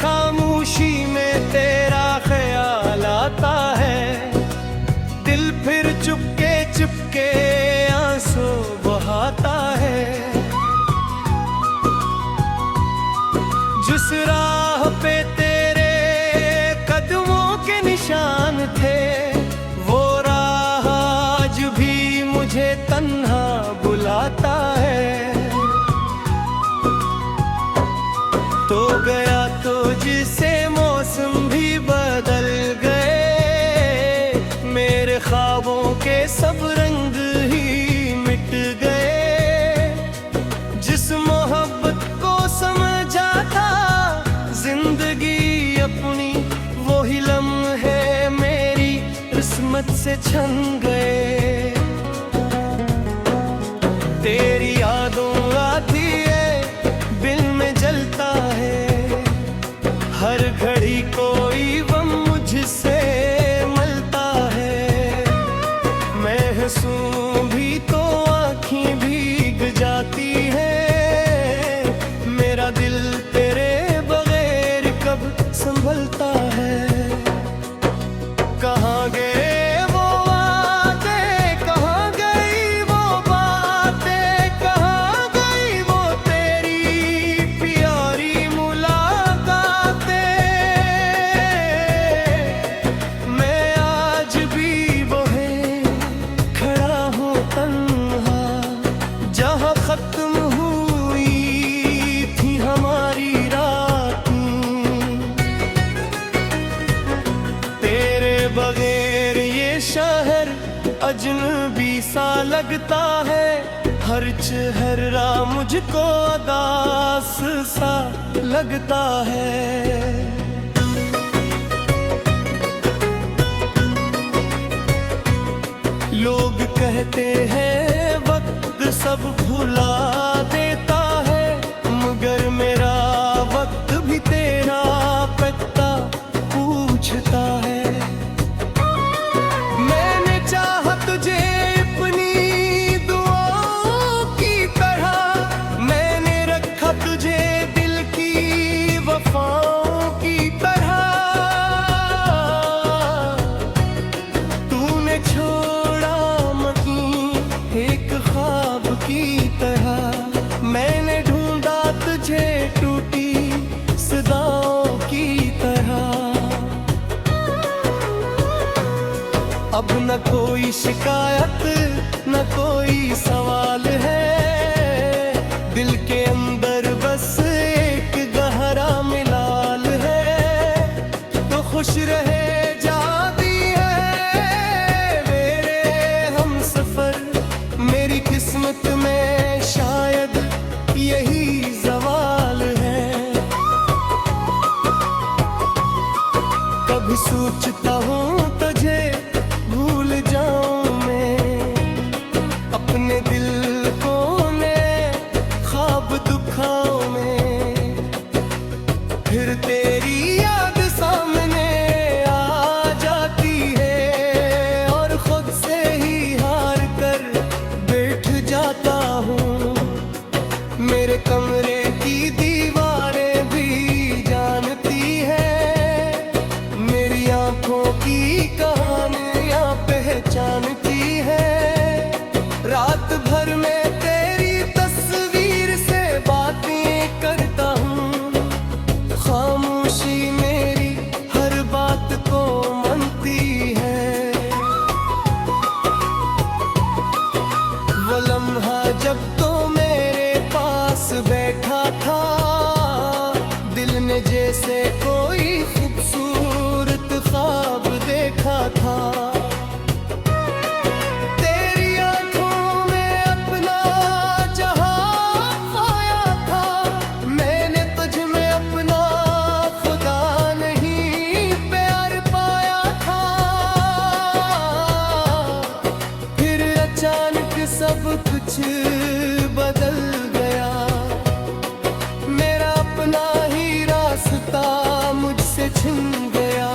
खामोशी में तेरा ख्याल आता है, दिल फिर चुपके चुपके आंसू बहाता है। जिस राह पे तेरे कदमों के निशान थे, वो राह आज भी मुझे तन्हा बुलाता है। तो गया तो जिसे मौसम भी बदल गए, मेरे ख्वाबों के सब रंग ही मिट गए। जिस मोहब्बत को समझा था जिंदगी अपनी, वो ही लम्हे मेरी किस्मत से छन गए। तेरी यादों आती है, दिल में जलता है, हर घड़ी कोई गम मुझसे मलता है। मैं हंसूं भी तो आँखें भीग जाती है, मेरा दिल तेरे बगैर कब संभलता है। कहाँ गए बगैर ये शहर अजनबी सा लगता है, हर चेहरा मुझको उदास सा लगता है। लोग कहते हैं वक्त सब भुला देता है, मगर मेरा वक्त भी तेरा पता पूछता है। मैंने ढूंढा तुझे टूटी सदाओं की तरह। अब न कोई शिकायत न कोई सवाल है, दिल के अंदर बस एक गहरा मिलाल है। तो खुश रहे जाती है मेरे हमसफर, मेरी किस्मत में शायद यही सवाल है। कभी सोचता हूँ तुझे भूल जाऊं मैं, अपने दिल को मैं ख्वाब दुखाओं में। फिर तेरी याद सामने आ जाती है, और खुद से ही हार कर बैठ जाता हूँ। मेरे कमरे की दीवारें भी जानती है, मेरी आंखों की कहानियां पहचानती है। रात भर में तेरी तस्वीर से बातें करता हूँ, खामोशी मेरी हर बात को मानती है। वो लम्हा जब तो बैठा था, दिल ने जैसे कोई खूबसूरत ख्वाब देखा था। तेरी आंखों में अपना जहां पाया था, मैंने तुझ में अपना खुदा नहीं प्यार पाया था। फिर अचानक सब कुछ बदल गया, मेरा अपना ही रास्ता मुझसे छिन गया।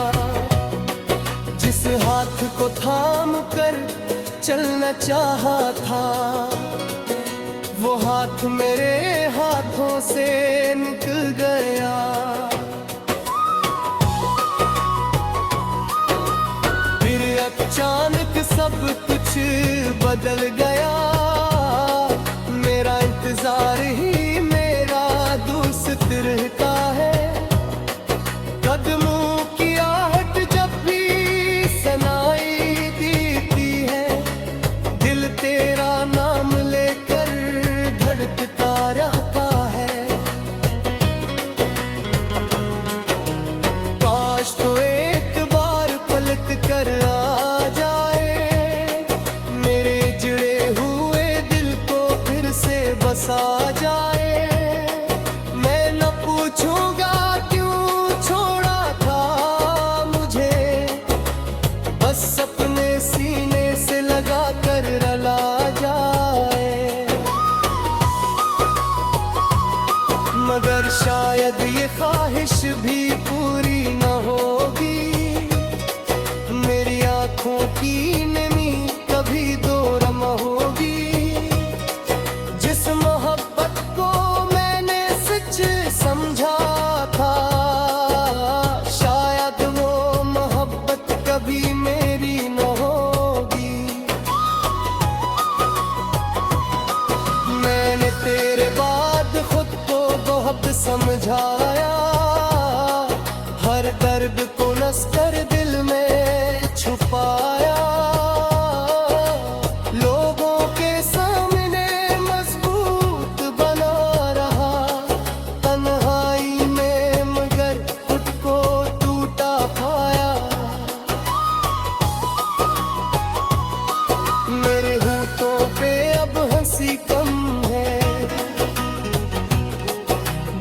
जिस हाथ को थाम कर चलना चाहा था, वो हाथ मेरे हाथों से निकल गया। अचानक सब कुछ बदल गया। मेरा इंतजार ही मेरा दोस्त रहता है। कदमों की आहट जब भी सुनाई देती है, दिल तेरा नाम लेकर धड़कता रहता है। काश तो एक बार पलट कर आ जाए, मेरे जुड़े हुए दिल को फिर से बसा जाए। मैं न पूछूंगा क्यों छोड़ा था मुझे, बस अपने सीने से लगा कर रला जाए। मगर शायद ये ख्वाहिश भी पूरी न होगी, मेरी आंखों की नमी कभी दो रम होगी। जिस मोहब्बत को मैंने सच समझा था, शायद वो मोहब्बत कभी मेरी न होगी। मैंने तेरे बाद खुद को बहुत समझाया, हर दर्द को नस कर दिल में छुपाया। लोगों के सामने मजबूत बना रहा, तन्हाई में मगर खुद को टूटा पाया। मेरे होठों पे अब हंसी कम है,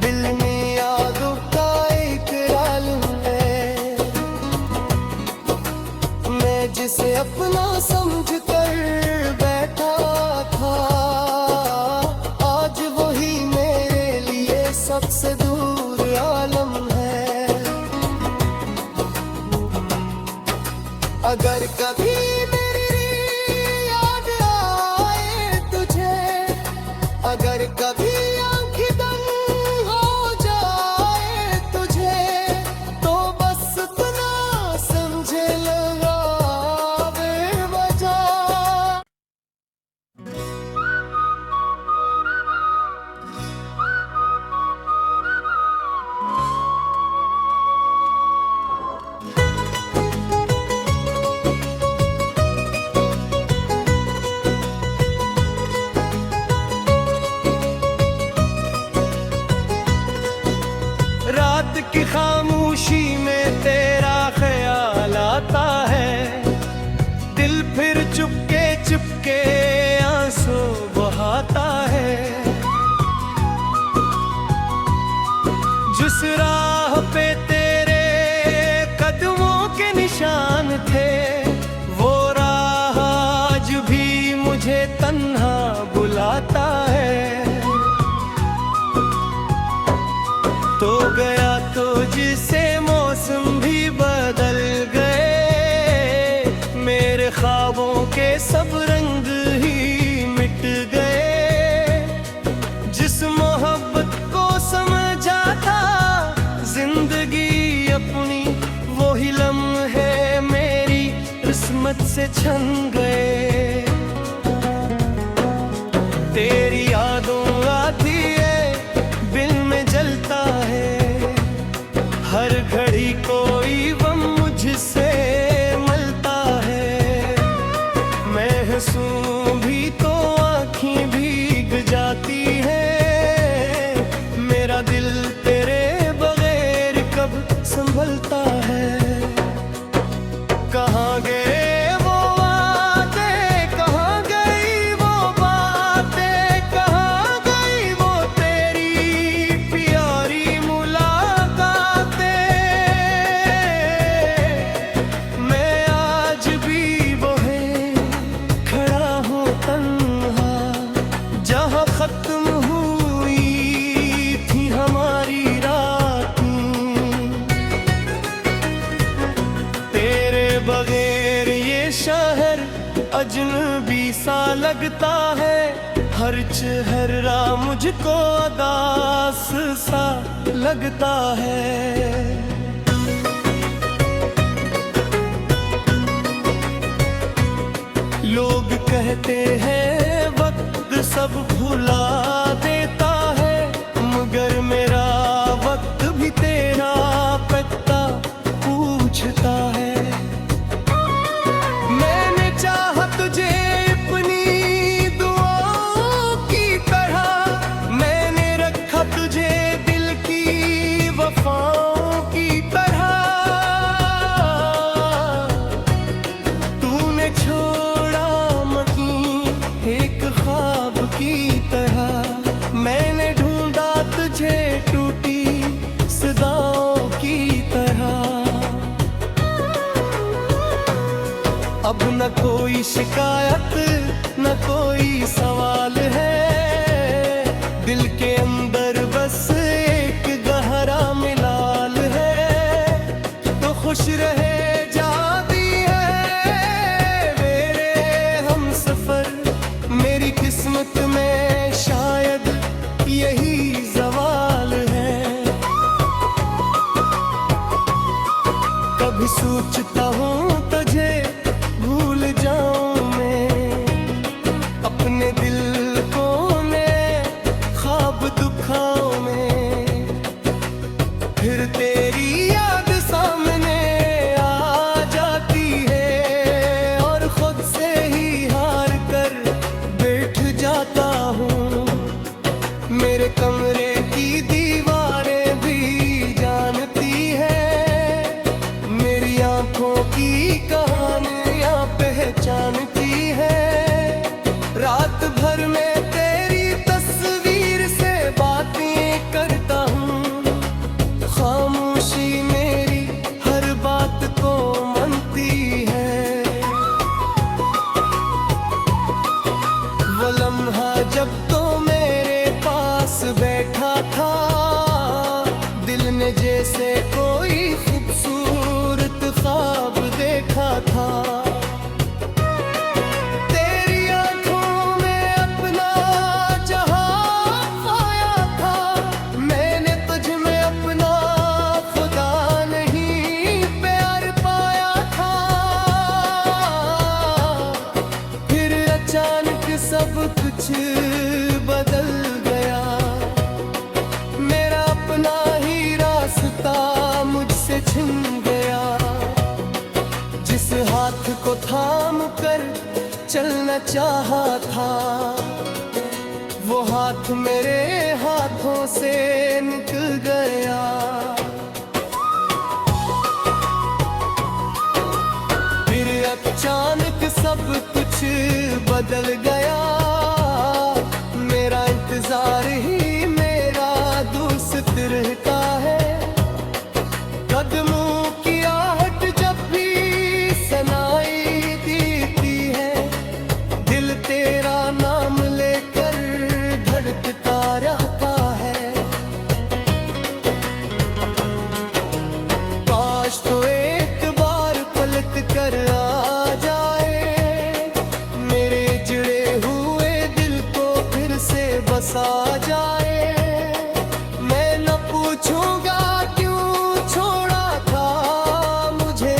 दिल में यादों का एक आलम है। मैं जिसे अपना समझ कर बैठा था, आज वही मेरे लिए सबसे दूर आलम है। अगर कभी मेरी याद आए तुझे, अगर कभी आंखें बंद हो जाए तुझे, तो बस इतना समझे लगा बेवजह। रात की खामोशी में तेरा ख्याल आता है, दिल फिर चुपके चुपके आंसू बहाता है। जिस राह पे तेरे कदमों के निशान थे, वो राह आज भी मुझे तन्हा बुलाता है। तो गया तो जिसे मौसम भी बदल गए, मेरे ख्वाबों के सब रंग ही मिट गए। जिस मोहब्बत को समझा था जिंदगी अपनी, वही लम्हे मेरी किस्मत से छन गए। तेरी यादों आती है, दिल में जलता है, हर घड़ी कोई गम मुझसे मलता है। मैं हंसूं भी तो आँखें भीग जाती है, मेरा दिल तेरे बगैर कब संभलता है। कहाँ गए वो वादे, कहाँ गई वो बातें, कहाँ गई वो तेरी प्यारी मुलाकातें। मैं आज भी वहीं खड़ा हूँ तन्हा, जहाँ खत्म हुई थी हमारी रातें। तेरे बगैर ये शहर अजनबी सा लगता है, हर चेहरा मुझको उदास सा लगता है। लोग कहते हैं वक्त सब भुला देता है, मगर मेरा वक्त भी तेरा पता पूछता है। मैंने चाहा तुझे अपनी दुआओं की तरह, मैंने रखा तुझे दिल की वफाओं की तरह। तूने छोड़ा एक ख्वाब की तरह, मैंने ढूंढा तुझे टूटी सदाओं की तरह। अब न कोई शिकायत न कोई सवाल है, दिल के अंदर बस एक गहरा मिलाल है। तो खुश रहे किस्मत में शायद यही सवाल है। कभी सोचता हूँ तुझे भूल जाऊं मैं, अपने दिल को मैं ख्वाब दुखाओं में। फिर तेरी याद सामने आ जाती है और खुद से ही हार कर जाता हूँ। मेरे कमरे की दीवारें भी जानती है, मेरी आंखों की कहानियां पहचानती है। रात भर में तेरी तस्वीर से बातें करता हूँ, खामोशी मेरी हर बात को मानती है। वो लम्हा जब तो मेरे पास बैठा था, दिल ने जैसे कोई खूबसूरत ख्वाब देखा था। तेरी आंखों में अपना जहां पाया था, मैंने तुझ में अपना खुदा नहीं प्यार पाया था। फिर अचानक सब कुछ बदल गया, मेरा अपना ही रास्ता मुझसे छिन गया। जिस हाथ को थाम कर चलना चाहा था, वो हाथ मेरे हाथों से निकल गया। फिर अचानक सब कुछ बदल गया, मेरा इंतजार ही मेरा दोस्त रहता है। कदमों की आहट जब भी सुनाई देती है, दिल तेरा नाम लेकर धड़कता रहता है। काश तो एक बार पलट कर आ जाए, मेरे जुड़े हुए दिल को फिर से बसा जाए। मैं न पूछूंगा क्यों छोड़ा था मुझे,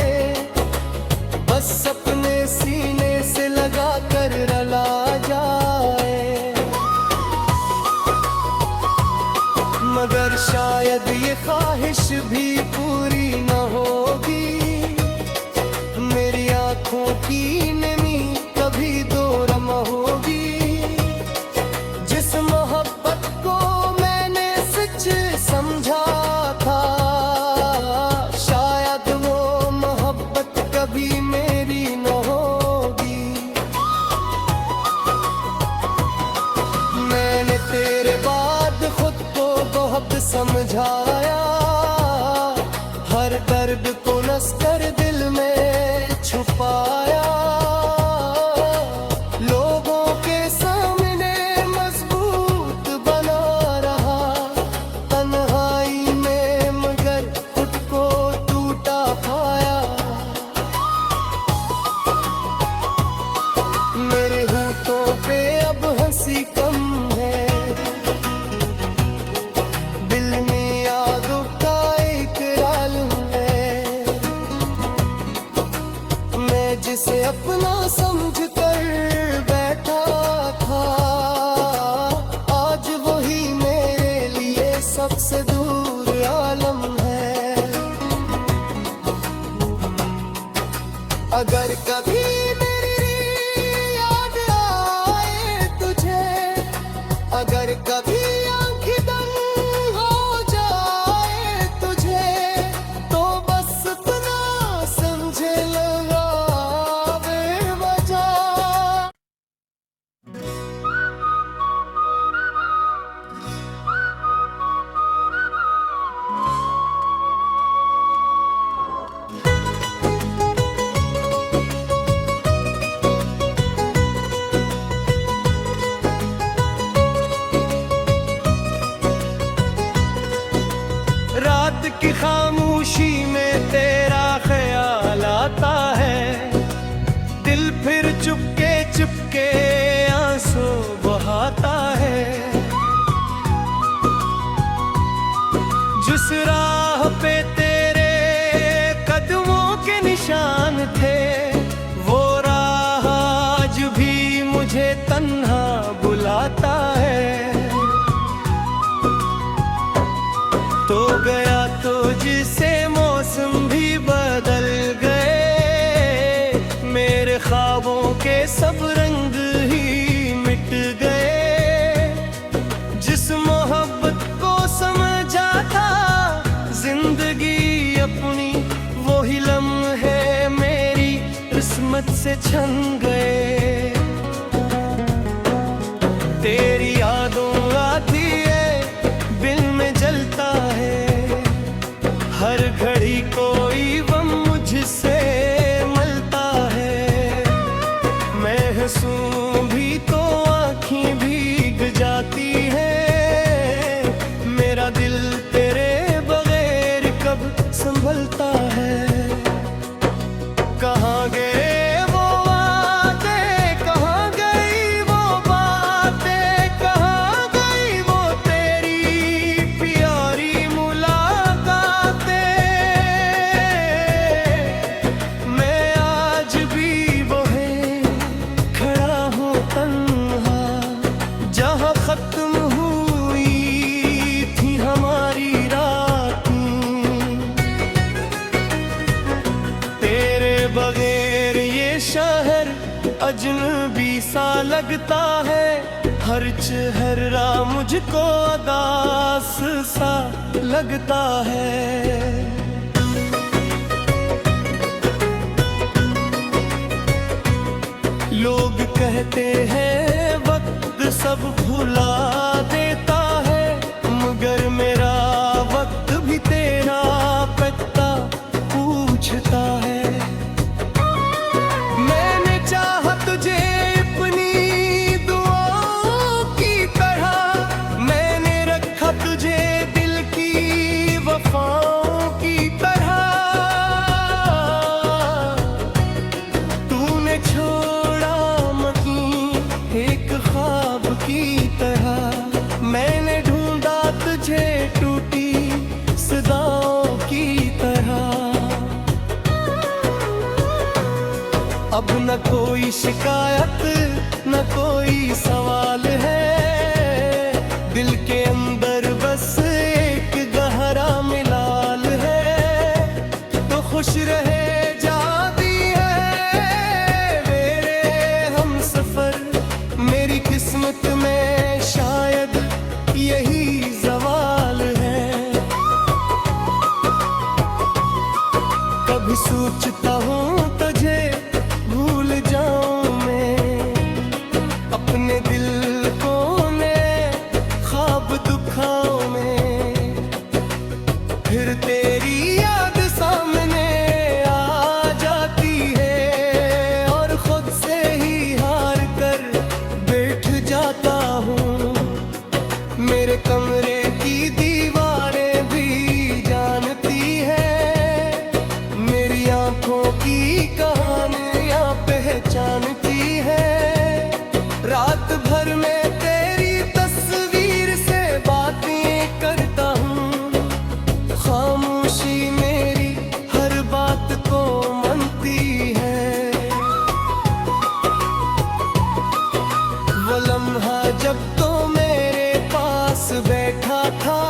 बस अपने सीने से लगा कर रला जाए। मगर शायद ये ख्वाहिश भी पूरी न होगी, मेरी आंखों की नमी कभी दो रम होगी। जिस मोहब्बत को मैंने सच समझा था, शायद वो मोहब्बत कभी मेरी न होगी। मैंने तेरे बाद खुद को बहुत समझाया, हर दर्द को नस कर दिल में छुपाया। लोगों के सामने मजबूत बना रहा, तन्हाई में मगर खुद को टूटा पाया। मेरे होठों पे अब हंसी कम है, दिल में यादों का एक आलम है। खामोशी में तेरा ख्याल आता है, दिल फिर चुपके चुपके आंसू बहाता है। जिस राह पे तेरे कदमों के निशान थे, वो राह आज भी मुझे तन्हा बुलाता है। तो गया तो जिसे मौसम भी बदल गए, मेरे ख्वाबों के सब रंग ही मिट गए। जिस मोहब्बत को समझा था जिंदगी अपनी, वो ही लम्हे मेरी किस्मत से छन गए। तेरी यादों आती है, दिल में जलता है, हर घड़ी कोई गम मुझसे मलता है। मैं हंसूं भी तो आँखें भीग जाती है, मेरा दिल तेरे बगैर कब संभलता है। कहाँ गए वो वादे, कहाँ गई वो बातें, कहाँ गई वो तेरी प्यारी मुलाकातें। मैं आज भी वहीं खड़ा हूँ तन्हा, जहाँ खत्म हुई थी हमारी रातें। तेरे बगैर ये शहर अजनबी सा लगता है, हर चेहरा मुझको उदास सा लगता है। लोग कहते हैं वक्त सब भुला देता है, मगर मेरा वक्त भी तेरा पता पूछता है। मैंने चाहा तुझे अपनी दुआओं की तरह, मैंने रखा तुझे दिल की वफाओं की तरह। तूने छोड़ा मकीन एक ख्वाब की तरह, मैंने ढूंढा तुझे टूटी सदाओं की तरह। अब न कोई शिकायत न कोई सवाल है, दिल के अंदर बस एक गहरा मिलाल है। तो खुश रहे जाती है मेरे हम सफर, मेरी किस्मत में शायद यही ज़वाल है। कभी सोचता हूँ तुझे भूल जाऊं मैं, अपने दिल को मैं ख्वाब दुखाओं में। फिर तेरी याद सामने आ जाती है, और खुद से ही हार कर बैठ जाता हूँ। मेरे कमरे की दीवारें भी जानती है, मेरी आंखों की कहानियां पहचानती है। रात भर में तेरी तस्वीर से बातें करता हूँ, खामोशी मेरी हर बात को मानती है। वो लम्हा जब तो मेरे पास बैठा था,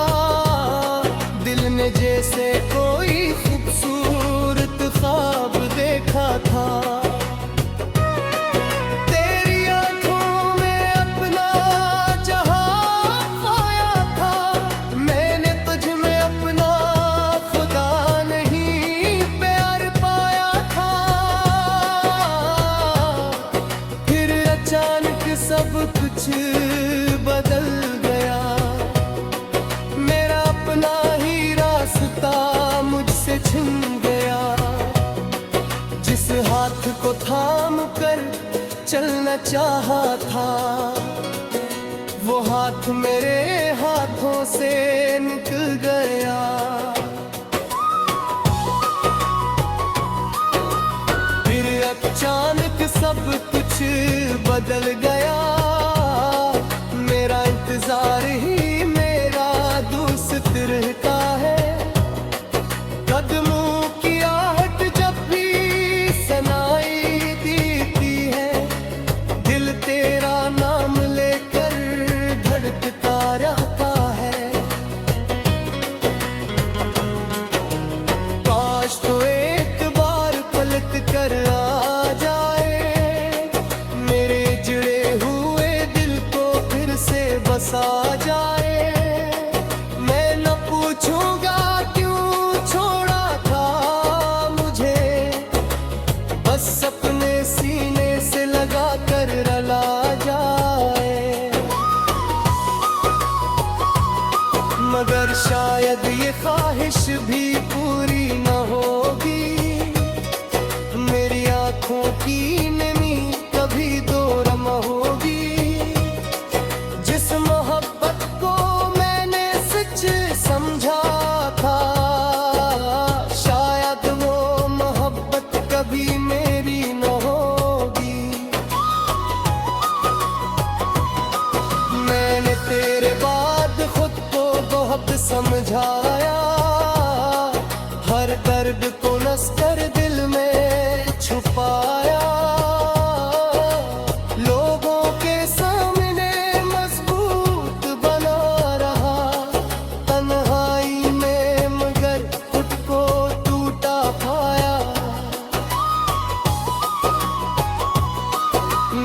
दिल ने जैसे कोई खूबसूरत ख्वाब देखा था। तेरी आंखों में अपना जहां पाया था, मैंने तुझ में अपना खुदा नहीं प्यार पाया था। फिर अचानक सब कुछ बदल गया, मेरा अपना ही रास्ता मुझसे छिन गया। जिस हाथ को थाम कर चलना चाहा था, वो हाथ मेरे हाथों से निकल गया। अचानक सब कुछ बदल गया, मेरा इंतजार ही मेरा दोस्त रहता है। कदमों की आहट जब भी सुनाई देती है, दिल तेरा नाम लेकर धड़कता रहता है। काश तो एक बार पलट कर आ जाए, मेरे जुड़े हुए दिल को फिर से बसा जाए। मैं न पूछूंगा क्यों छोड़ा था मुझे, बस अपने सीने से लगा कर रला जाए। मगर शायद ये ख्वाहिश भी पूरी न होगी, मेरी आंखों की नमी कभी दो रम होगी। जिस मोहब्बत को मैंने सच समझा था, शायद वो मोहब्बत कभी मेरी न होगी। मैंने तेरे बाद खुद को बहुत समझाया, हर दर्द को नस कर दिल में छुपाया। लोगों के सामने मजबूत बना रहा, तन्हाई में मगर खुद को टूटा पाया।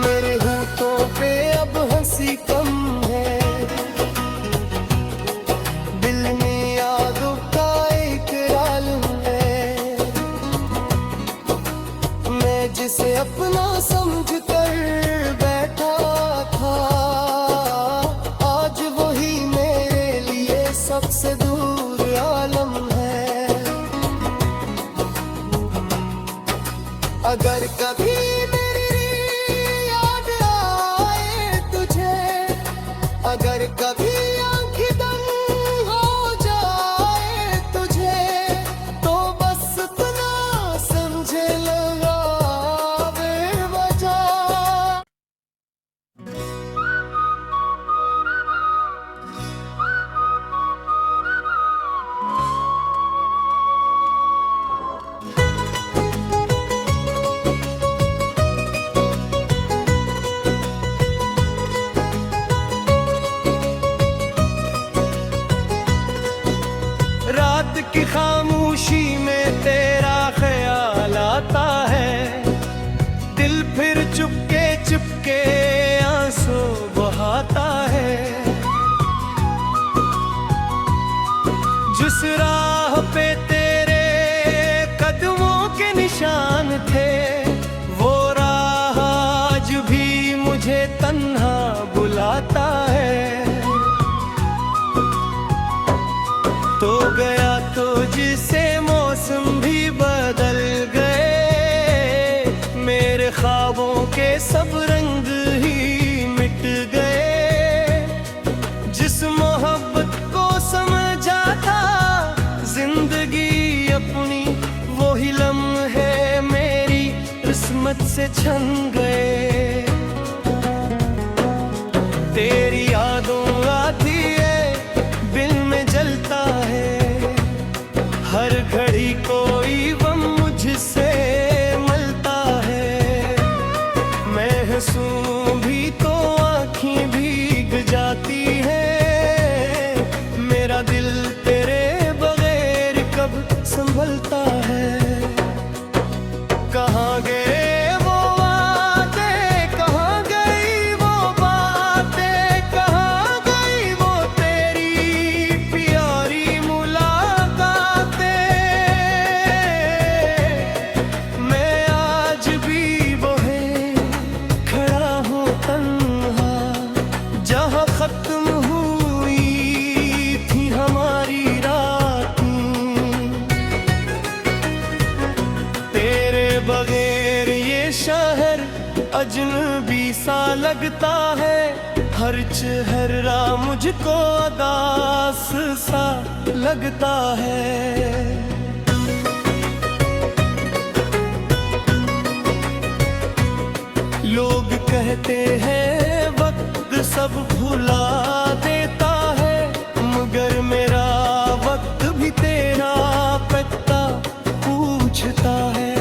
मेरे होठों पे अब हंसी कम है, दिल में यादों का एक आलम है। मैं जिसे अपना समझ कर बैठा था, आज वही मेरे लिए सबसे दूर आलम है। अगर कभी मेरी याद आए तुझे, अगर कभी आंखें दम हो जाए तुझे, तो बस इतना समझे लगा बेवजह। रात की खामोशी में तेरा ख्याल आता है, दिल फिर चुपके चुपके आंसू बहाता है। जिस राह पे तेरे कदमों के निशान थे, वो राह आज भी मुझे तन्हा बुलाता है। तो गया तो जिसे मौसम भी बदल गए, मेरे ख्वाबों के सब रंग ही मिट गए। जिस मोहब्बत को समझा था जिंदगी अपनी, वही लम्हे मेरी किस्मत से छन गए। तेरी यादों आती है, दिल में जलता है, हर घड़ी कोई गम मुझसे मिलता है। मैं हंसूं भी तो आँखें भीग जाती हैं, मेरा दिल तेरे बगैर कब संभलता है। कहाँ गए वो वादे, कहाँ गई वो बातें, कहाँ गई वो तेरी प्यारी मुलाकातें। मैं आज भी वहीं खड़ा हूँ तन्हा, जहाँ खत्म हुई थी हमारी रातें। तेरे बगैर ये शहर अजनबी सा लगता है, हर चेहरा मुझको अदास सा लगता है। कहते हैं वक्त सब भुला देता है, मगर मेरा वक्त भी तेरा पता पूछता है।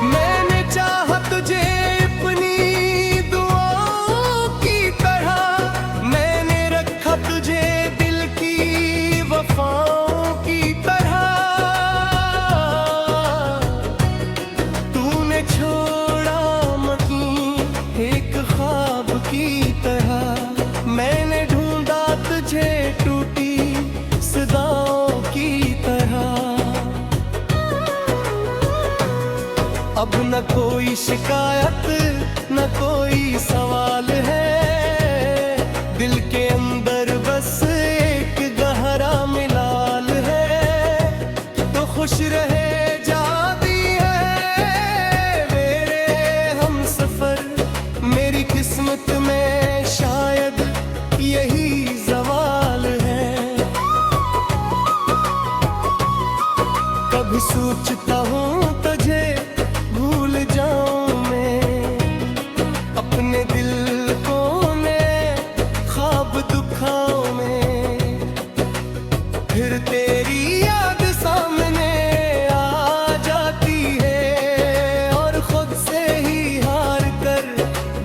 मैंने चाहा तुझे अपनी दुआओं की तरह, मैंने रखा तुझे दिल की वफाओं की तरह। तूने छोड़ा महीं एक ख्वाब की तरह, मैंने ढूंढा तुझे टूटी सदाओं की तरह। अब न कोई शिकायत न कोई सवाल है, दिल के अंदर बस एक गहरा मिलाल है। तो खुश रहे जाती है मेरे हम सफर, मेरी किस्मत में शायद यही सवाल है। कभी सोचता हूँ तुझे भूल जाऊं मैं, अपने दिल को मैं ख्वाब दुखाओं में। फिर तेरी याद सामने आ जाती है और खुद से ही हार कर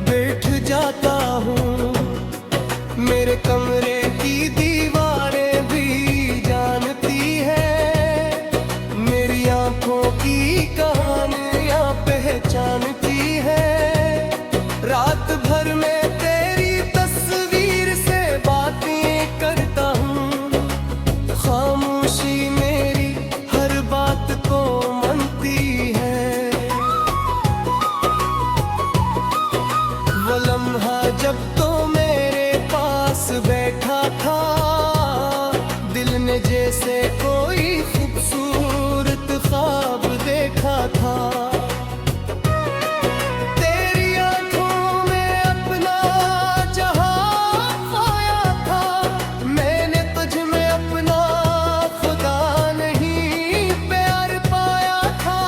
बैठ जाता हूँ। मेरे कमरे की दीवारें भी जानती है, मेरी आंखों की कहानियां पहचानती है। रात भर में तेरी तस्वीर से बातें करता हूँ, खामोशी मेरी हर बात को मानती है। वो लम्हा जब तो मेरे पास बैठा था, दिल ने जैसे कोई खूबसूरत ख्वाब देखा था। तेरी आंखों में अपना जहां पाया था, मैंने तुझ में अपना खुदा नहीं प्यार पाया था।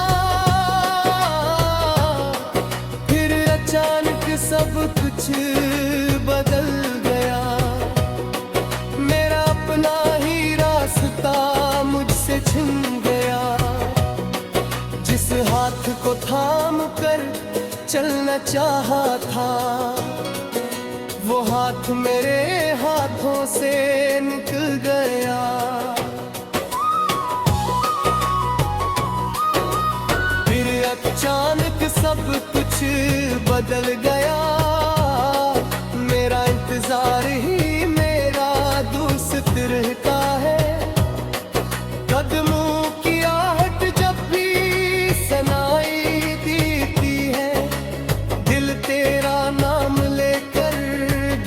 फिर अचानक सब कुछ बदल गया, मेरा अपना ही रास्ता मुझसे छिन गया। जिस हाथ को थाम कर चलना चाहा था, वो हाथ मेरे हाथों से निकल गया। फिर अचानक सब कुछ बदल गया, मेरा इंतजार ही मेरा दोस्त रहता है। कदमों की आहट जब भी सुनाई देती है, दिल तेरा नाम लेकर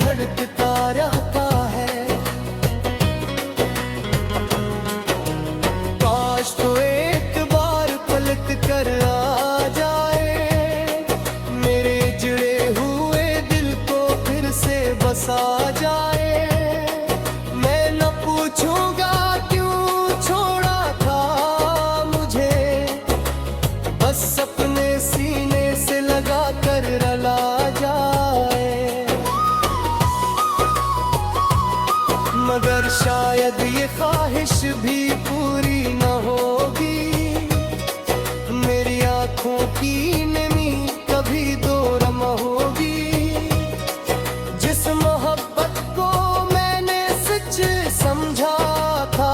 धड़कता रहता है। काश तो एक बार पलट कर आ जाए, मेरे जुड़े हुए दिल को फिर से बसा जाए। मैं न पूछूंगा क्यों छोड़ा था मुझे, बस अपने सीने से लगा कर रला जाए। मगर शायद ये ख्वाहिश भी पूरी न होगी, मेरी आंखों की नमी कभी दो रम होगी। जिस मोहब्बत को मैंने सच समझा था,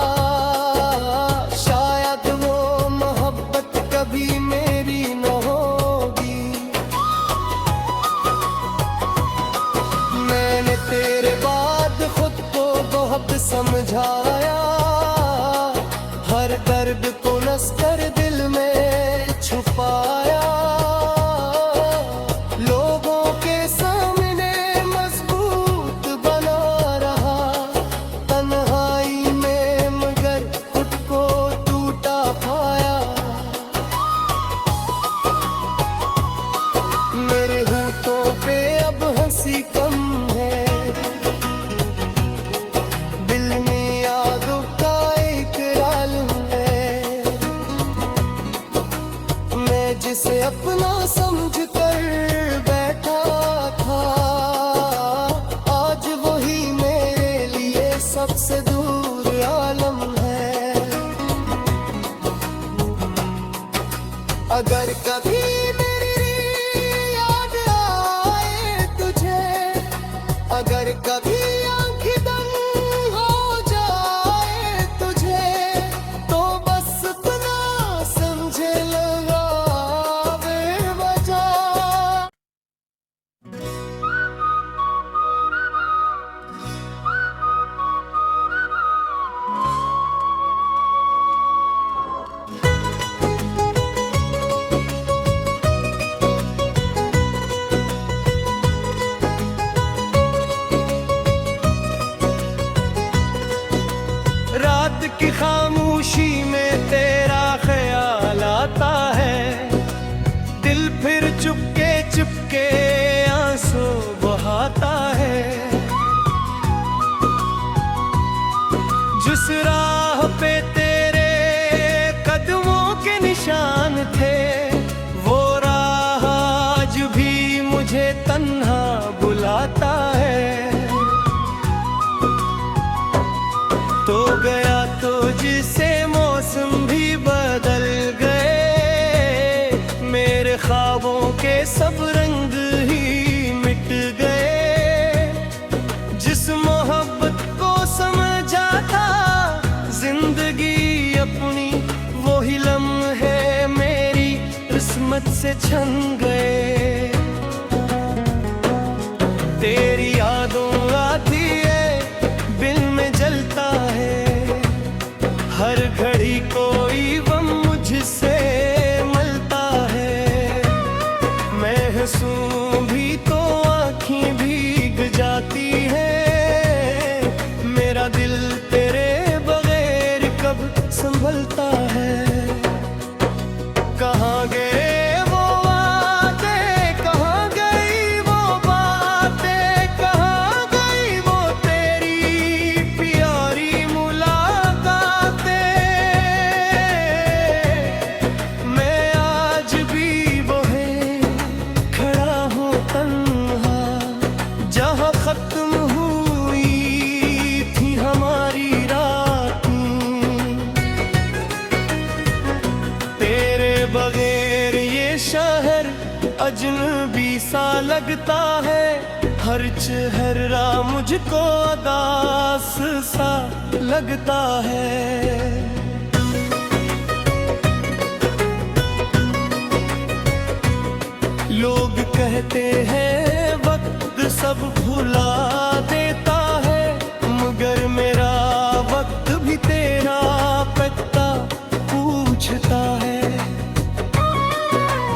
शायद वो मोहब्बत कभी मेरी न होगी। मैंने तेरे बाद खुद को बहुत समझाया, हर दर्द को नस कर दिल में छुपाया। लोगों के सामने मजबूत बना रहा, तन्हाई में मगर खुद को टूटा पाया। मेरे होठों पे अब हंसी कम है, दिल में की खामोशी में तेरा ख्याल आता है, दिल फिर चुपके चुपके आंसू बहाता है। जिस राह पे तेरे कदमों के निशान थे, वो राह आज भी मुझे तन्हा बुलाता है। तो गया तो जिसे मौसम भी बदल गए, मेरे ख्वाबों के सब रंग ही मिट गए। जिस मोहब्बत को समझा था जिंदगी अपनी, वो ही लम्हे मेरी किस्मत से छन गए। तेरी यादों आती है, दिल में जलता है, हर घड़ी कोई गम मुझसे मलता है। मैं हंसूं भी तो आँखें भीग जाती है, मेरा दिल तेरे बगैर कब संभलता है। कहाँ गए वो वादे, कहाँ गई वो बातें, कहाँ गई वो तेरी प्यारी मुलाकातें। मैं आज भी वहीं खड़ा हूँ तन्हा, जहाँ खत्म हुई थी हमारी रातें। तेरे बगैर ये शहर अजनबी सा लगता है, हर चेहरा मुझको उदास सा लगता है। लोग कहते हैं वक्त सब भुला देता है, मगर मेरा वक्त भी तेरा पता पूछता है।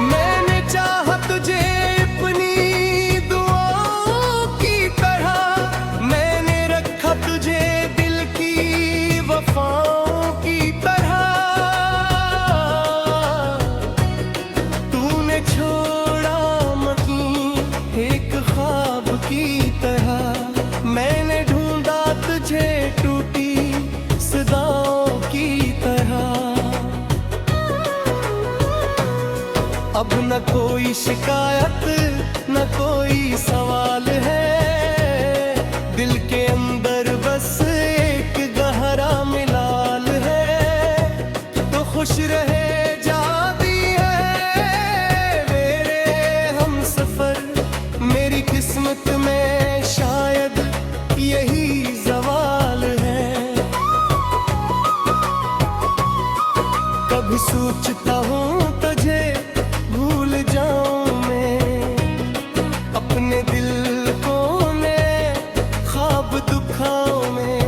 मैंने चाहा तुझे अपनी दुआओं की तरह, मैंने रखा तुझे दिल की वफाओं की तरह। तूने छोड़ा मकीन एक ख्वाब की तरह, मैंने ढूंढा तुझे टूटी सदाओं की तरह। अब न कोई शिकायत न कोई सवाल है, दिल के अंदर बस एक गहरा मिलाल है। तो खुश रहे जाती है मेरे हम सफर, मेरी किस्मत में शायद यही सवाल है। कभी सोचता हूँ तुझे भूल जाऊं मैं, अपने दिल को मैं ख्वाब दुखाओं में।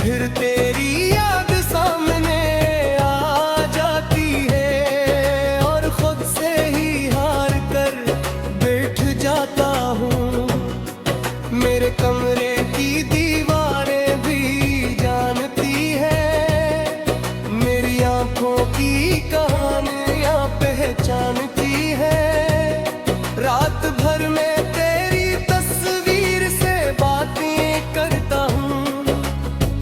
फिर तेरी याद सामने आ जाती है, और खुद से ही हार कर बैठ जाता हूँ। मेरे कमरे की दीवारें भी जानती है, मेरी आंखों की कहानियां पहचानती है। रात भर में तेरी तस्वीर से बातें करता हूँ,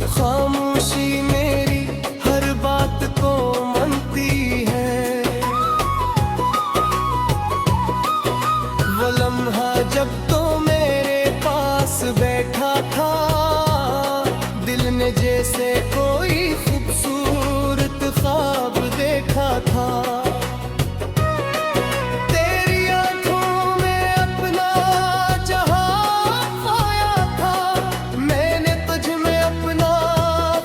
खामोशी मेरी हर बात को मानती है। वो लम्हा जब तो मेरे पास बैठा था, दिल ने जैसे कोई खूबसूरत ख्वाब देखा था। तेरी आंखों में अपना जहां खोया था, मैंने तुझ में अपना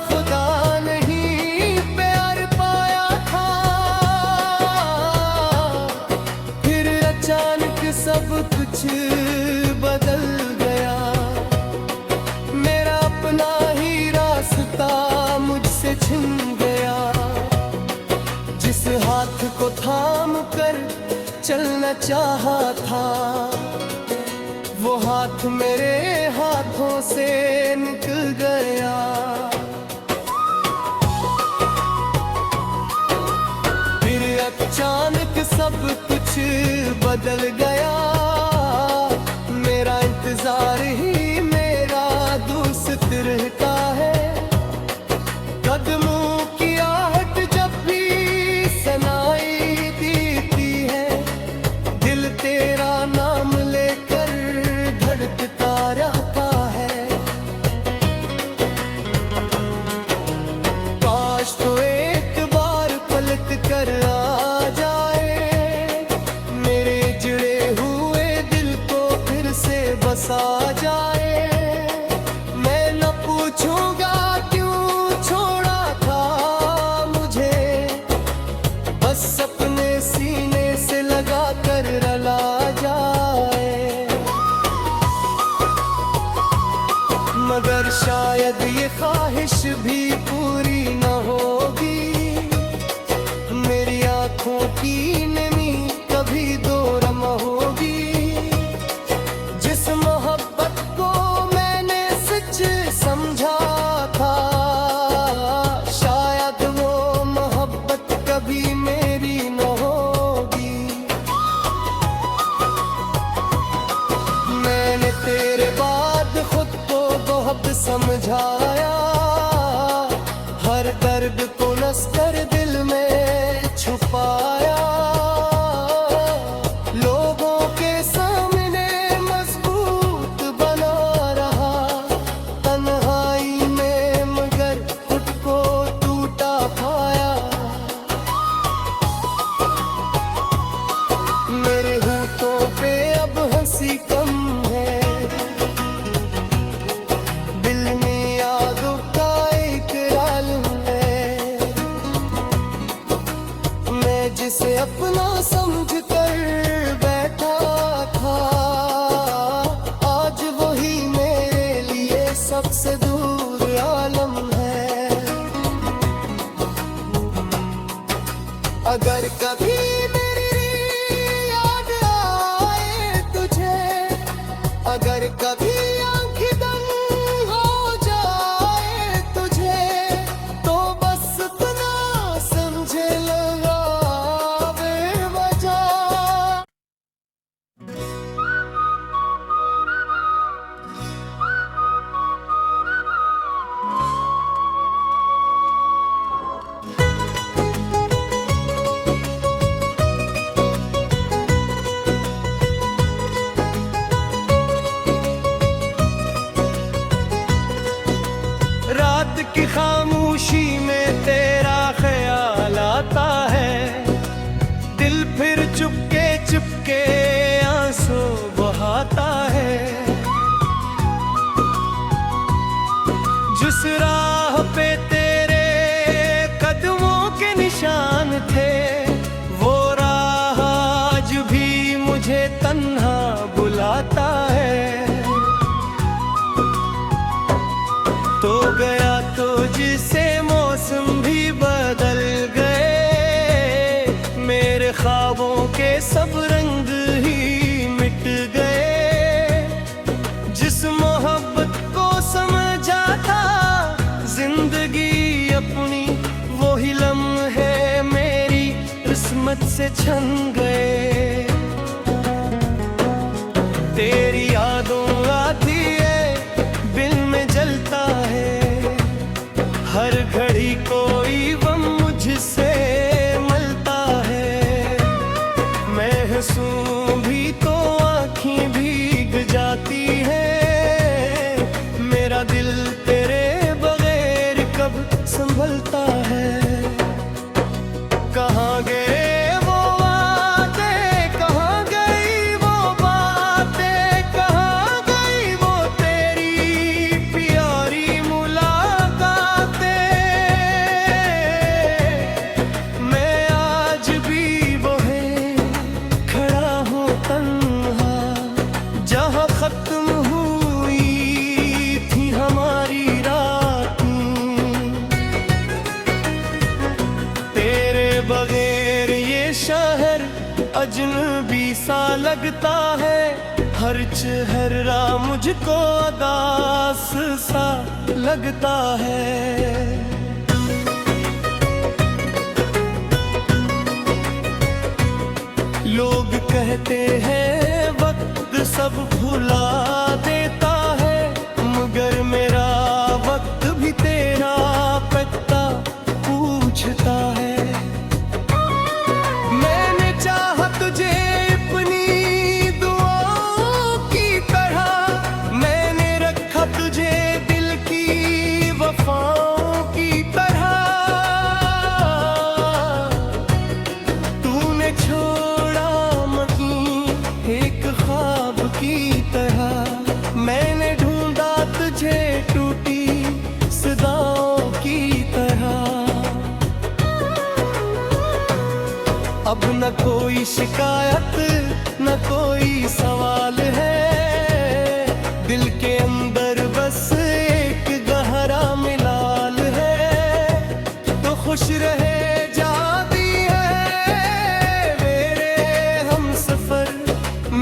खुदा नहीं प्यार पाया था। फिर अचानक सब कुछ बदल गया, मेरा अपना ही रास्ता मुझसे छिन गया। जिस हाथ को थाम कर चलना चाहा था, वो हाथ मेरे हाथों से निकल गया। बदल गया, मेरा इंतजार ही मेरा दोस्त रहता है। कदमों की आहट जब भी सुनाई देती है, दिल तेरा नाम लेकर धड़कता रहता है। काश तो एक बार पलट कर आ जाए, मेरे जुड़े हुए दिल को फिर से बसा जाए। मैं न पूछूंगा क्यों छोड़ा था मुझे, बस अपने सीने से लगा कर रला जाए। मगर शायद ये ख्वाहिश भी पूरी न होगी, मेरी आंखों की नमी कभी दो रम होगी। जिस मोहब्बत को मैंने सच समझा था, शायद वो मोहब्बत कभी मेरी न होगी। मैंने तेरे बाद खुद को बहुत समझाया, हर दर्द को नस कर दिल में छुपाया। लोगों के सामने मजबूत बना रहा, तन्हाई में मगर खुद को टूटा पाया। मेरे होठों पे अब हंसी कम है, दिल में यादों का एक आलम है। मैं जिसे अपना समझ कर बैठा था, आज वही मेरे लिए सबसे दूर आलम है। अगर कभी मेरी याद आए तुझे, अगर कभी आंखें दंग हो जाए तुझे, तो बस इतना समझे लगा बेवजह। रात की खामोशी में तेरा ख्याल आता है, दिल फिर चुपके चुपके आंसू बहाता है। जिस राह पे तेरे कदमों के निशान थे, वो राह आज भी मुझे तन्हा बुलाता है। तो गया तो जिसे मौसम भी बदल गए, मेरे ख्वाबों के सब रंग ही मिट गए। जिस मोहब्बत को समझा था जिंदगी अपनी, वही लम्हे मेरी किस्मत से छन गए। तेरी यादों आती है, दिल में जलता है, हर घड़ी कोई गम मुझसे मलता है। मैं हंसूं भी तो आँखें भीग जाती है, मेरा दिल तेरे बगैर कब संभलता है। कहाँ गए वो वादे, कहाँ गई वो बातें, कहाँ गई वो तेरी प्यारी मुलाकातें। मैं आज भी वहीं खड़ा हूँ तन्हा, जहाँ खत्म हुई थी हमारी रातें। तेरे बगैर ये शहर अजनबी सा लगता है, हर चेहरा मुझको उदास सा लगता है। लोग कहते हैं वक्त सब भुला देता है, मगर मेरा वक्त भी तेरा पता पूछता है। मैंने चाहा तुझे अपनी दुआओं की तरह, मैंने रखा तुझे दिल की वफाओं की तरह। तूने छोड़ा महीं एक ख्वाब की तरह, मैंने ढूंढा तुझे टूटी सदाओं की तरह। अब न कोई शिकायत न कोई सवाल है, दिल के अंदर बस एक गहरा मिलाल है। तो खुश रहे जाती है मेरे हम सफर,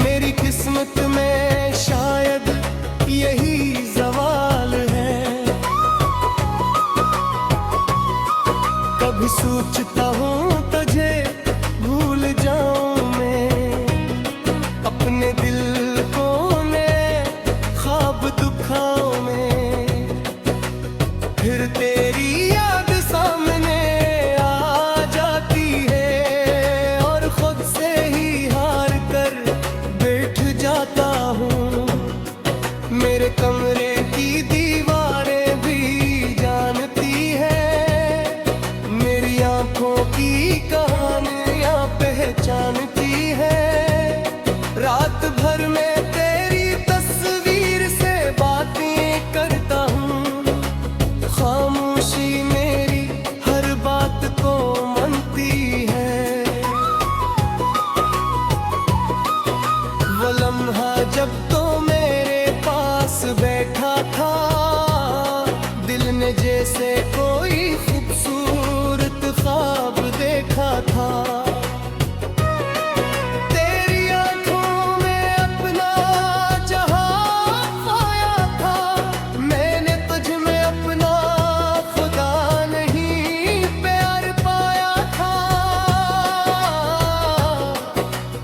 मेरी किस्मत में शायद यही सवाल है। कभी सोचता हूँ तुझे भूल जाऊं मैं, अपने दिल को मैं ख्वाब दुखाओं में। फिर तेरी याद सामने आ जाती है और खुद से ही हार कर बैठ जाता हूँ। मेरे कमरे की दीवारें भी जानती है, मेरी आंखों की कहानियां पहचानती है। रात भर में तेरी तस्वीर से बातें करता हूँ, खामोशी मेरी हर बात को मानती है। वो लम्हा जब तो मेरे पास बैठा था, दिल ने जैसे कोई खूबसूरत ख्वाब देखा था। तेरी आंखों में अपना जहां पाया था, मैंने तुझ में अपना खुदा नहीं प्यार पाया था।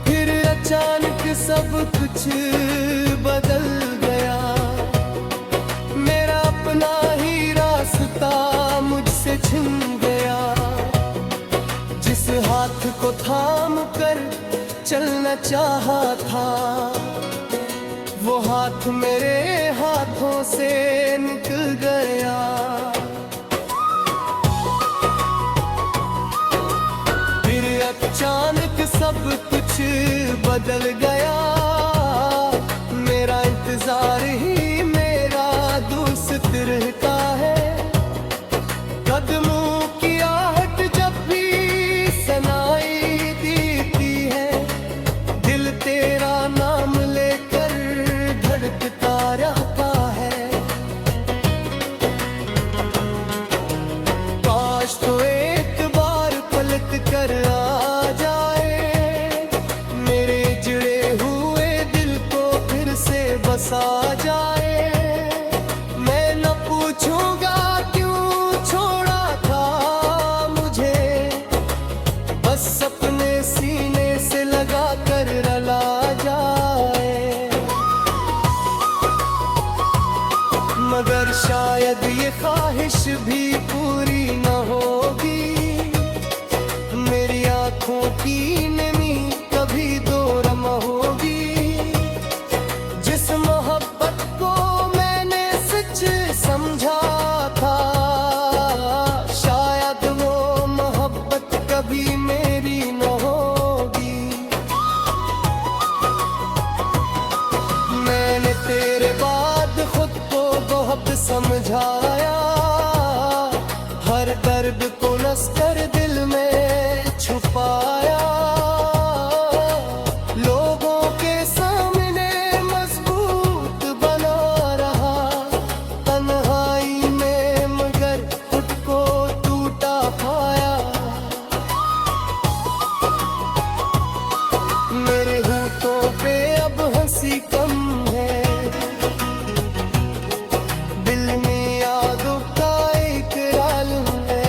फिर अचानक सब कुछ बदल गया, मेरा अपना ही रास्ता मुझसे छिन गया। जिस हाथ को थाम कर चलना चाहा था, वो हाथ मेरे हाथों से निकल गया। फिर अचानक सब कुछ बदल गया, मेरा इंतजार ही मेरा दोस्त रहता है। कदमों की आहट जब भी सुनाई देती है, दिल तेरा नाम लेकर धड़कता रहता है। काश तो एक बार पलट कर आ जाए, मेरे जुड़े हुए दिल को फिर से बसा जाए। मैं न पूछूंगा क्यों छोड़ा था मुझे, बस अपने सीने से लगा कर रला जाए। मगर शायद ये ख्वाहिश भी पूरी न होगी, मेरी आंखों की नमी कभी दो रम होगी। जिस मोहब्बत को मैंने सच समझा था, शायद वो मोहब्बत कभी मेरी न होगी। मैंने तेरे बाद खुद को बहुत समझाया, हर दर्द को नस कर दिल में छुपाया। लोगों के सामने मजबूत बना रहा, तन्हाई में मगर खुद को टूटा पाया। मेरे होठों पे अब हंसी कम है, दिल में यादों का एक आलम है।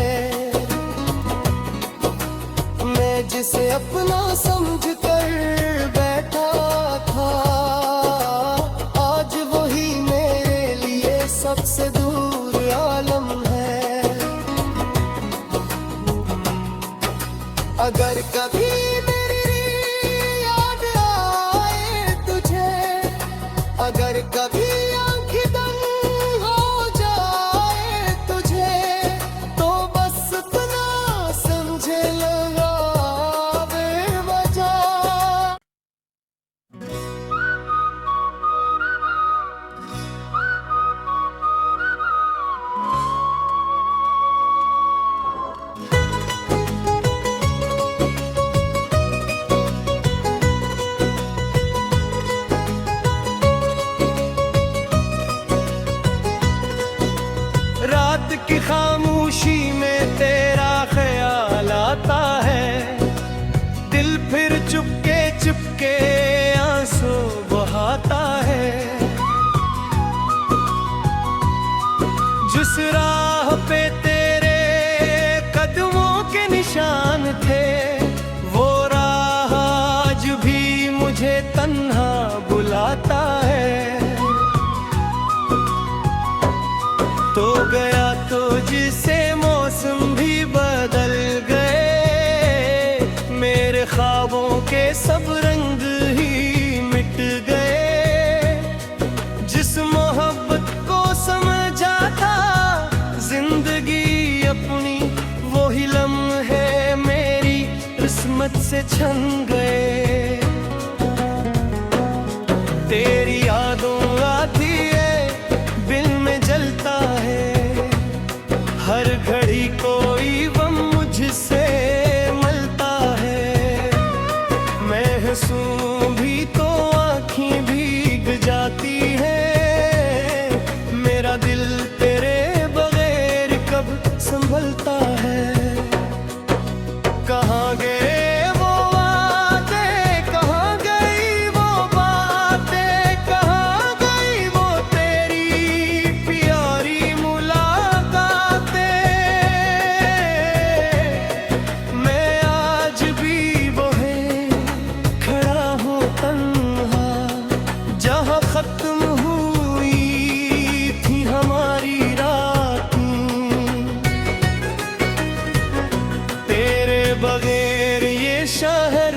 अगर कभी आंखें बंद हो जाए तुझे, तो बस इतना समझे लगा बेवजह। रात की खामोशी में तेरा ख्याल आता है, दिल फिर चुपके चुपके आंसू बहाता है। जिस राह पे तेरे कदमों के निशान थे, वो राह आज भी मुझे तन्हा बुलाता है। तो गया तो जिसे मौसम भी बदल गए, मेरे ख्वाबों के सब रंग ही मिट गए। जिस मोहब्बत को समझा था जिंदगी अपनी, वो ही लम्हे मेरी किस्मत से छन गए। तेरी यादों आती है, दिल में जलता है, हर घड़ी कोई गम मुझसे मिलता है। मैं हंसूं भी तो आँखें भीग जाती है, मेरा दिल तेरे बगैर कब संभलता है। कहाँ गए वो वादे, कहाँ गई वो बातें, कहाँ गई वो तेरी प्यारी मुलाकातें। मैं आज भी वहीं खड़ा हूँ तन्हा, जहाँ खत्म हुई थी हमारी रातें। तेरे बगैर ये शहर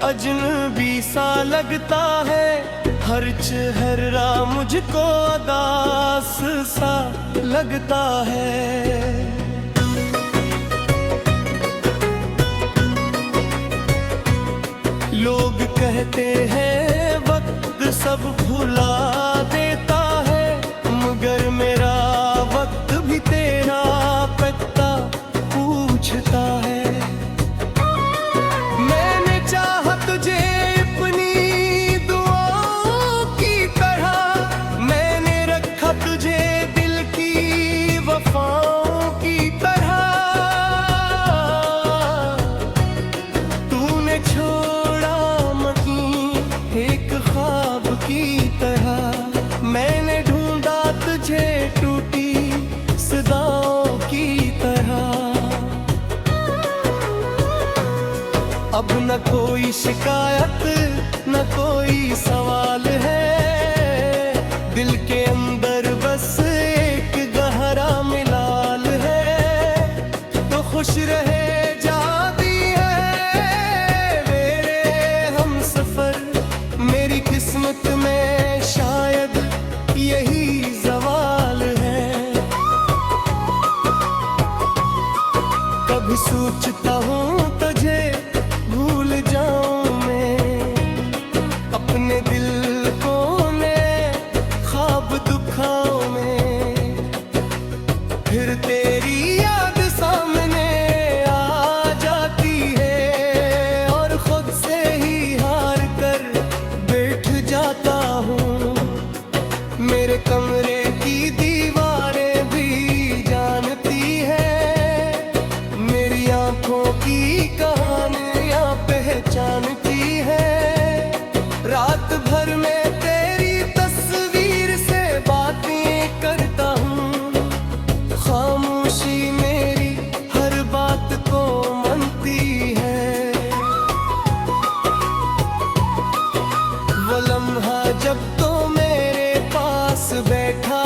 अजनबी सा लगता है, हर चेहरा मुझको उदास सा लगता है। लोग कहते हैं वक्त सब भुला देता है, मगर मेरा वक्त भी तेरा पता पूछता है। मैंने चाहा तुझे अपनी दुआओं की तरह, मैंने रखा तुझे दिल की वफाओं की तरह। तूने छोड़ा महीं एक ख्वाब की तरह, मैंने ढूंढा तुझे टूटी सदाओं की तरह। अब न कोई शिकायत न कोई सवाल है, दिल के अंदर बस एक गहरा मिलाल है। तो खुश रहे जाती है मेरे हम सफर, मेरी किस्मत में शायद यही सवाल है। कभी सोचता हूँ तुझे भूल जाऊं मैं, अपने दिल को मैं ख्वाब दुखाओं में। फिर तेरी याद सामने आ जाती है, और खुद से ही हार कर बैठ जाता हूँ। मेरे कमरे की दीवारें भी जानती है, मेरी आंखों की कहानियां पहचानती है। रात भर में तेरी तस्वीर से बातें करता हूँ, खामोशी मेरी हर बात को मानती है। वो लम्हा जब तो मेरे पास बैठा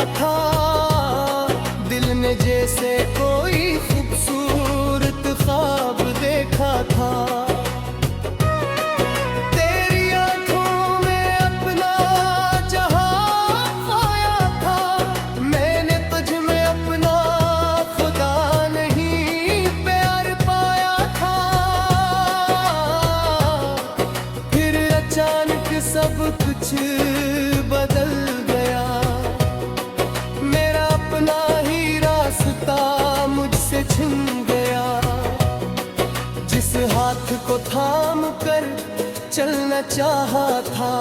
को थाम कर चलना चाहा था,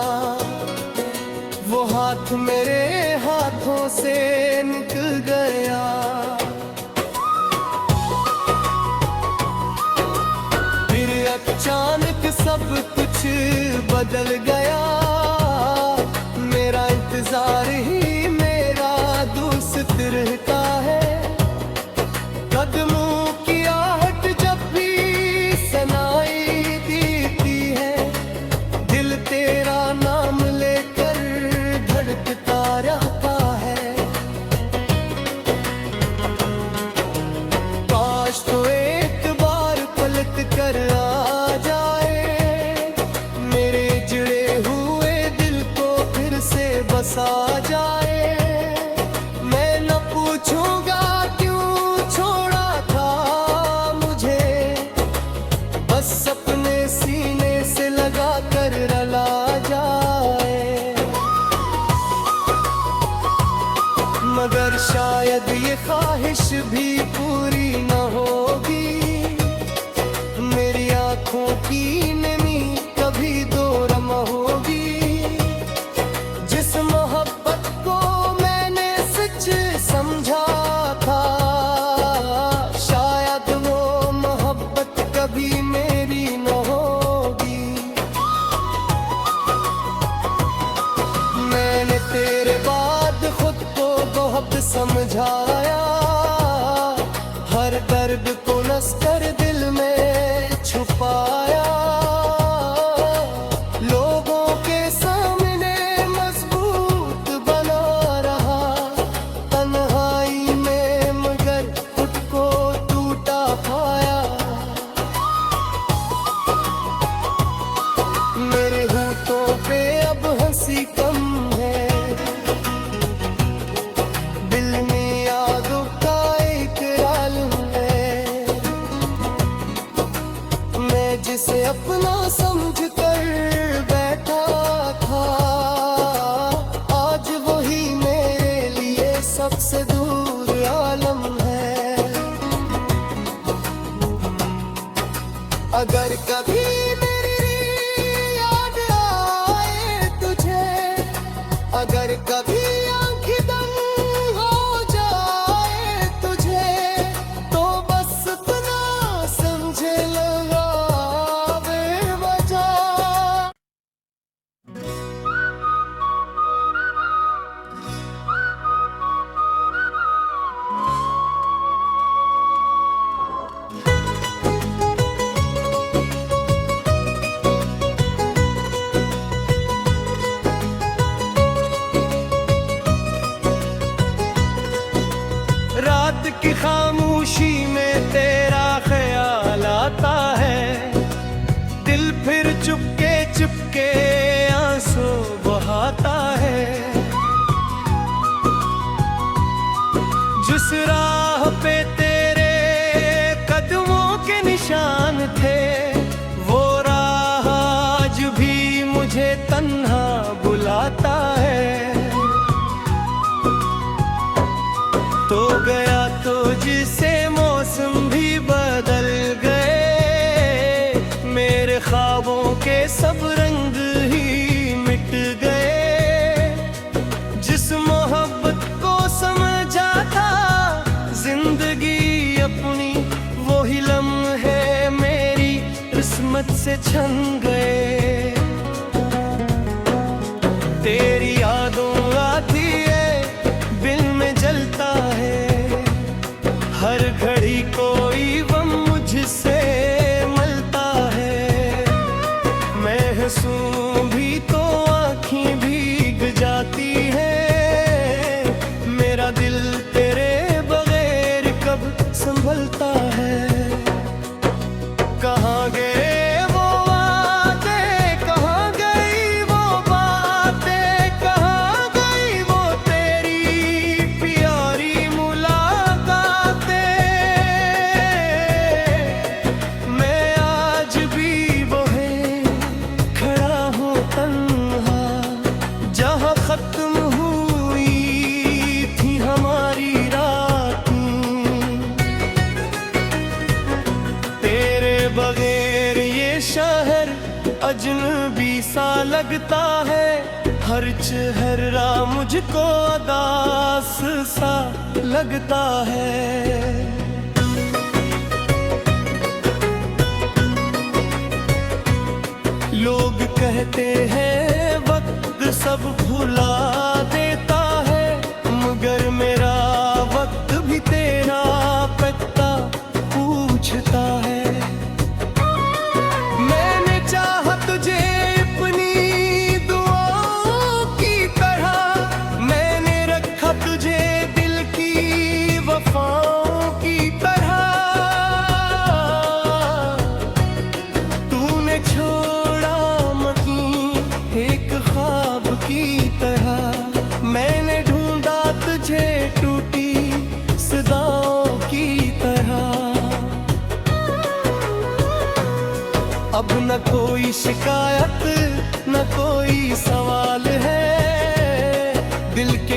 वो हाथ मेरे हाथों से निकल गया। फिर अचानक सब कुछ बदल गया, मेरा इंतजार ही मेरा दोस्त रहता है। कदमों की आहट जब भी सुनाई देती है, दिल तेरा नाम लेकर धड़कता रहता है। काश तो एक बार पलट कर आ जाए, मेरे जुड़े हुए दिल को फिर से बसा जाए। मैं न पूछूंगा क्यों छोड़ा था मुझे, बस अपने सीने से लगा कर रला जाए। मगर शायद ये ख्वाहिश भी पूरी न होगी, मेरी आंखों की नमी कभी दो रम होगी। जिस मोहब्बत को मैंने सच समझा था, शायद वो मोहब्बत कभी मेरी न होगी। मैंने तेरे बाद खुद को बहुत समझाया, हर दर्द को नस कर दिल में छुपाया। लोगों के सामने मजबूत बना रहा, तन्हाई में मगर खुद को टूटा पाया। मेरे होठों पे अब हंसी कम है, दिल में यादों का एक आलम है। मैं जिसे अपना समझ कर बैठा था, आज वही मेरे लिए सबसे दूर आलम है। अगर कभी मेरी याद आए तुझे, अगर कभी आंखें दम हो जाए तुझे, तो बस इतना समझे लगा बेवजह। रात की खामोशी में तेरा ख्याल आता है, दिल फिर चुपके चुपके आंसू बहाता है। जिस राह पे तेरे कदमों के निशान थे, वो राह आज भी मुझे तन्हा बुलाता है। तो गया तो जिसे मौसम भी बदल गए, मेरे ख्वाबों के सब रंग ही मिट गए। जिस मोहब्बत को समझा था जिंदगी अपनी, वही लम्हे मेरी किस्मत से छन गए। तेरी यादों आती है, दिल में जलता है, हर घड़ी कोई गम मुझसे मलता है। मैं हंसूं भी तो आँखें भीग जाती हैं, मेरा दिल तेरे बगैर कब संभलता है। कहाँ गए वो वादे, कहाँ गई वो बातें, सा लगता है, हर चेहरा मुझको उदास सा लगता है। लोग कहते हैं वक्त सब भुला देता है, मगर मेरा वक्त भी तेरा पता पूछता है। मैंने चाहा तुझे अपनी दुआओं की तरह, मैंने रखा तुझे दिल की वफाओं की तरह। तूने छोड़ा महीं एक ख्वाब की तरह, मैंने ढूंढा तुझे टूटी सदाओं की तरह। अब न कोई शिकायत न कोई सवाल है, दिल के